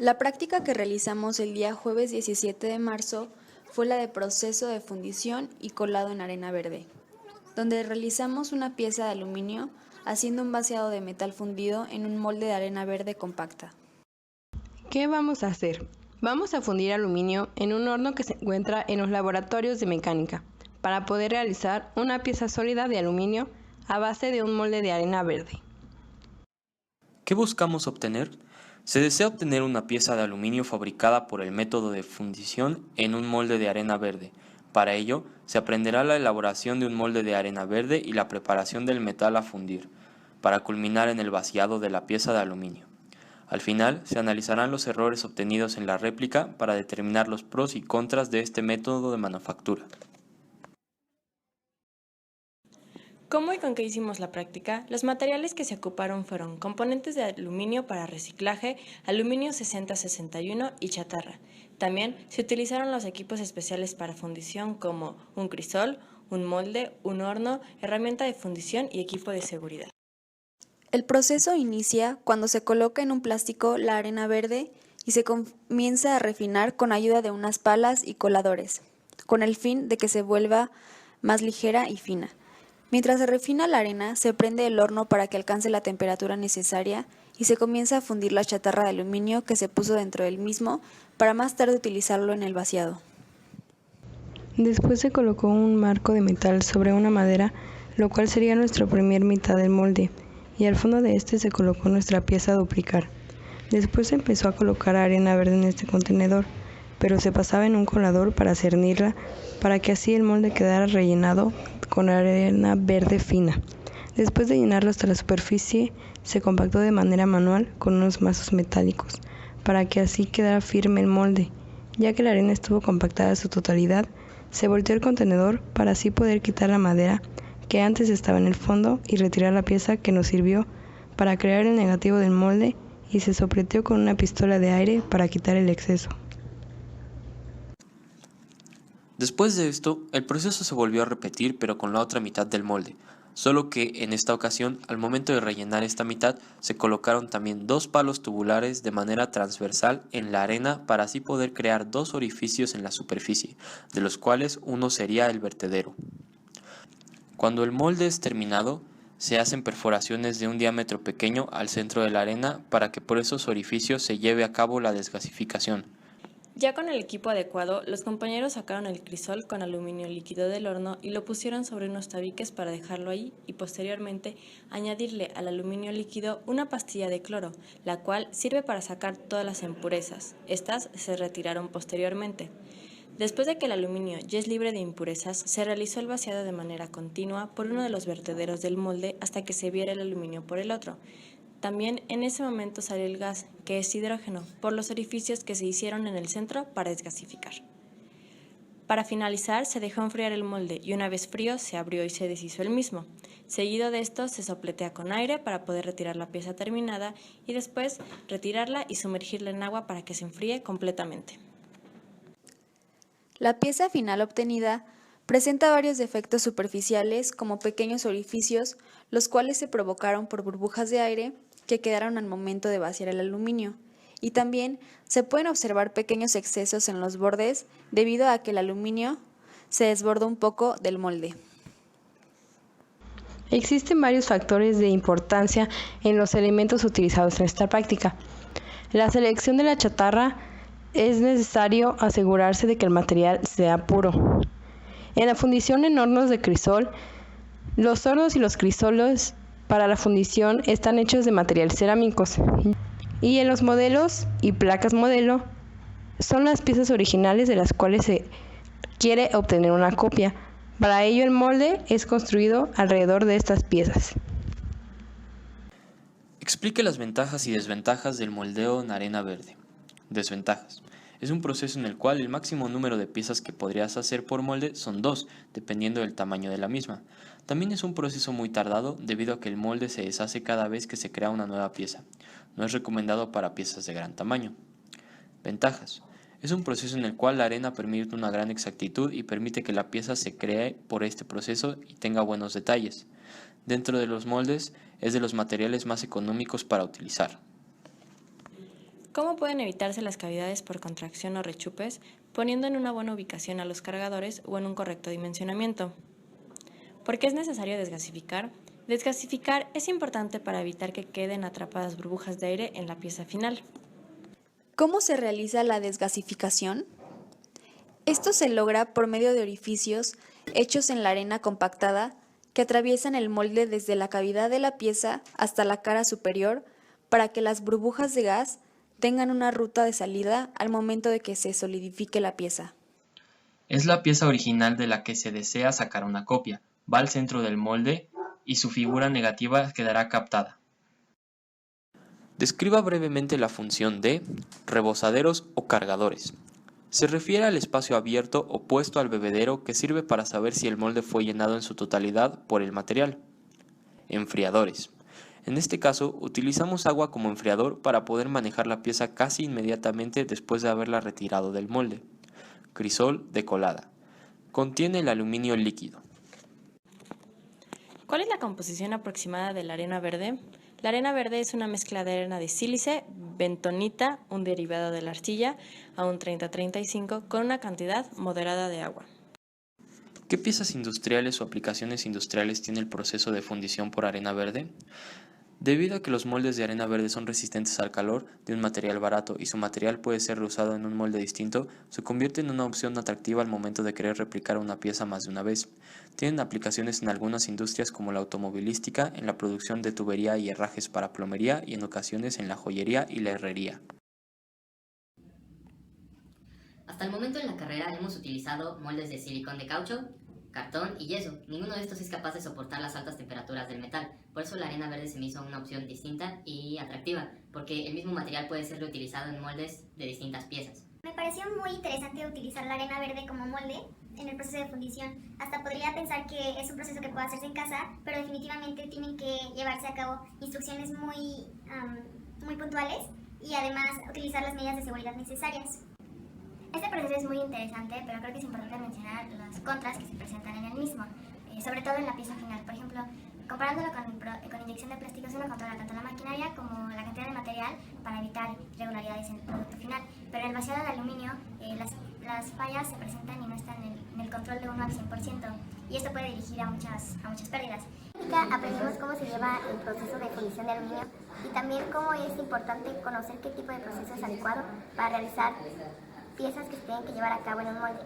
La práctica que realizamos el día jueves 17 de marzo fue la de proceso de fundición y colado en arena verde, donde realizamos una pieza de aluminio haciendo un vaciado de metal fundido en un molde de arena verde compacta. ¿Qué vamos a hacer? Vamos a fundir aluminio en un horno que se encuentra en los laboratorios de mecánica para poder realizar una pieza sólida de aluminio a base de un molde de arena verde. ¿Qué buscamos obtener? Se desea obtener una pieza de aluminio fabricada por el método de fundición en un molde de arena verde. Para ello, se aprenderá la elaboración de un molde de arena verde y la preparación del metal a fundir, para culminar en el vaciado de la pieza de aluminio. Al final, se analizarán los errores obtenidos en la réplica para determinar los pros y contras de este método de manufactura. ¿Cómo y con qué hicimos la práctica? Los materiales que se ocuparon fueron componentes de aluminio para reciclaje, aluminio 6061 y chatarra. También se utilizaron los equipos especiales para fundición como un crisol, un molde, un horno, herramienta de fundición y equipo de seguridad. El proceso inicia cuando se coloca en un plástico la arena verde y se comienza a refinar con ayuda de unas palas y coladores, con el fin de que se vuelva más ligera y fina. Mientras se refina la arena, se prende el horno para que alcance la temperatura necesaria y se comienza a fundir la chatarra de aluminio que se puso dentro del mismo para más tarde utilizarlo en el vaciado. Después se colocó un marco de metal sobre una madera, lo cual sería nuestra primer mitad del molde, y al fondo de este se colocó nuestra pieza a duplicar. Después se empezó a colocar arena verde en este contenedor, pero se pasaba en un colador para cernirla, para que así el molde quedara rellenado con arena verde fina. Después de llenarlo hasta la superficie, se compactó de manera manual con unos mazos metálicos, para que así quedara firme el molde. Ya que la arena estuvo compactada a su totalidad, se volteó el contenedor para así poder quitar la madera que antes estaba en el fondo y retirar la pieza que nos sirvió para crear el negativo del molde, y se sopleteó con una pistola de aire para quitar el exceso. Después de esto, el proceso se volvió a repetir pero con la otra mitad del molde, solo que en esta ocasión, al momento de rellenar esta mitad, se colocaron también dos palos tubulares de manera transversal en la arena para así poder crear dos orificios en la superficie, de los cuales uno sería el vertedero. Cuando el molde es terminado, se hacen perforaciones de un diámetro pequeño al centro de la arena para que por esos orificios se lleve a cabo la desgasificación. Ya con el equipo adecuado, los compañeros sacaron el crisol con aluminio líquido del horno y lo pusieron sobre unos tabiques para dejarlo ahí y posteriormente añadirle al aluminio líquido una pastilla de cloro, la cual sirve para sacar todas las impurezas. Estas se retiraron posteriormente. Después de que el aluminio ya es libre de impurezas, se realizó el vaciado de manera continua por uno de los vertederos del molde hasta que se viera el aluminio por el otro. También en ese momento salió el gas, que es hidrógeno, por los orificios que se hicieron en el centro para desgasificar. Para finalizar, se dejó enfriar el molde y una vez frío se abrió y se deshizo el mismo. Seguido de esto, se sopletea con aire para poder retirar la pieza terminada y después retirarla y sumergirla en agua para que se enfríe completamente. La pieza final obtenida presenta varios defectos superficiales como pequeños orificios, los cuales se provocaron por burbujas de aire que quedaron al momento de vaciar el aluminio, y también se pueden observar pequeños excesos en los bordes debido a que el aluminio se desbordó un poco del molde. Existen varios factores de importancia en los elementos utilizados en esta práctica. La selección de la chatarra: es necesario asegurarse de que el material sea puro. En la fundición en hornos de crisol, los hornos y los crisoles para la fundición están hechos de materiales cerámicos, y en los modelos y placas modelo son las piezas originales de las cuales se quiere obtener una copia. Para ello el molde es construido alrededor de estas piezas. Explique las ventajas y desventajas del moldeo en arena verde. Desventajas. Es un proceso en el cual el máximo número de piezas que podrías hacer por molde son 2, dependiendo del tamaño de la misma. También es un proceso muy tardado debido a que el molde se deshace cada vez que se crea una nueva pieza. No es recomendado para piezas de gran tamaño. Ventajas. Es un proceso en el cual la arena permite una gran exactitud y permite que la pieza se cree por este proceso y tenga buenos detalles. Dentro de los moldes es de los materiales más económicos para utilizar. ¿Cómo pueden evitarse las cavidades por contracción o rechupes? Poniendo en una buena ubicación a los cargadores o en un correcto dimensionamiento. ¿Por qué es necesario desgasificar? Desgasificar es importante para evitar que queden atrapadas burbujas de aire en la pieza final. ¿Cómo se realiza la desgasificación? Esto se logra por medio de orificios hechos en la arena compactada que atraviesan el molde desde la cavidad de la pieza hasta la cara superior para que las burbujas de gas tengan una ruta de salida al momento de que se solidifique la pieza. Es la pieza original de la que se desea sacar una copia. Va al centro del molde y su figura negativa quedará captada. Describa brevemente la función de rebosaderos o cargadores. Se refiere al espacio abierto opuesto al bebedero que sirve para saber si el molde fue llenado en su totalidad por el material. Enfriadores. En este caso, utilizamos agua como enfriador para poder manejar la pieza casi inmediatamente después de haberla retirado del molde. Crisol de colada. Contiene el aluminio líquido. ¿Cuál es la composición aproximada de la arena verde? La arena verde es una mezcla de arena de sílice, bentonita, un derivado de la arcilla, a un 30-35, con una cantidad moderada de agua. ¿Qué piezas industriales o aplicaciones industriales tiene el proceso de fundición por arena verde? Debido a que los moldes de arena verde son resistentes al calor de un material barato y su material puede ser reusado en un molde distinto, se convierte en una opción atractiva al momento de querer replicar una pieza más de una vez. Tienen aplicaciones en algunas industrias como la automovilística, en la producción de tubería y herrajes para plomería y en ocasiones en la joyería y la herrería. Hasta el momento en la carrera hemos utilizado moldes de silicón de caucho, cartón y yeso. Ninguno de estos es capaz de soportar las altas temperaturas del metal. Por eso la arena verde se me hizo una opción distinta y atractiva, porque el mismo material puede ser reutilizado en moldes de distintas piezas. Me pareció muy interesante utilizar la arena verde como molde en el proceso de fundición. Hasta podría pensar que es un proceso que puede hacerse en casa, pero definitivamente tienen que llevarse a cabo instrucciones muy puntuales y además utilizar las medidas de seguridad necesarias. Este proceso es muy interesante, pero creo que es importante mencionar las contras que se presentan en el mismo, sobre todo en la pieza final. Por ejemplo, comparándolo con inyección de plásticos, uno controla tanto la maquinaria como la cantidad de material para evitar irregularidades en el producto final. Pero en el vaciado de aluminio, las fallas se presentan y no están en el control de 1 al 100%, y esto puede dirigir a muchas pérdidas. Aprendimos cómo se lleva el proceso de fundición de aluminio y también cómo es importante conocer qué tipo de proceso es adecuado para realizar piezas que se tienen que llevar a cabo en un molde.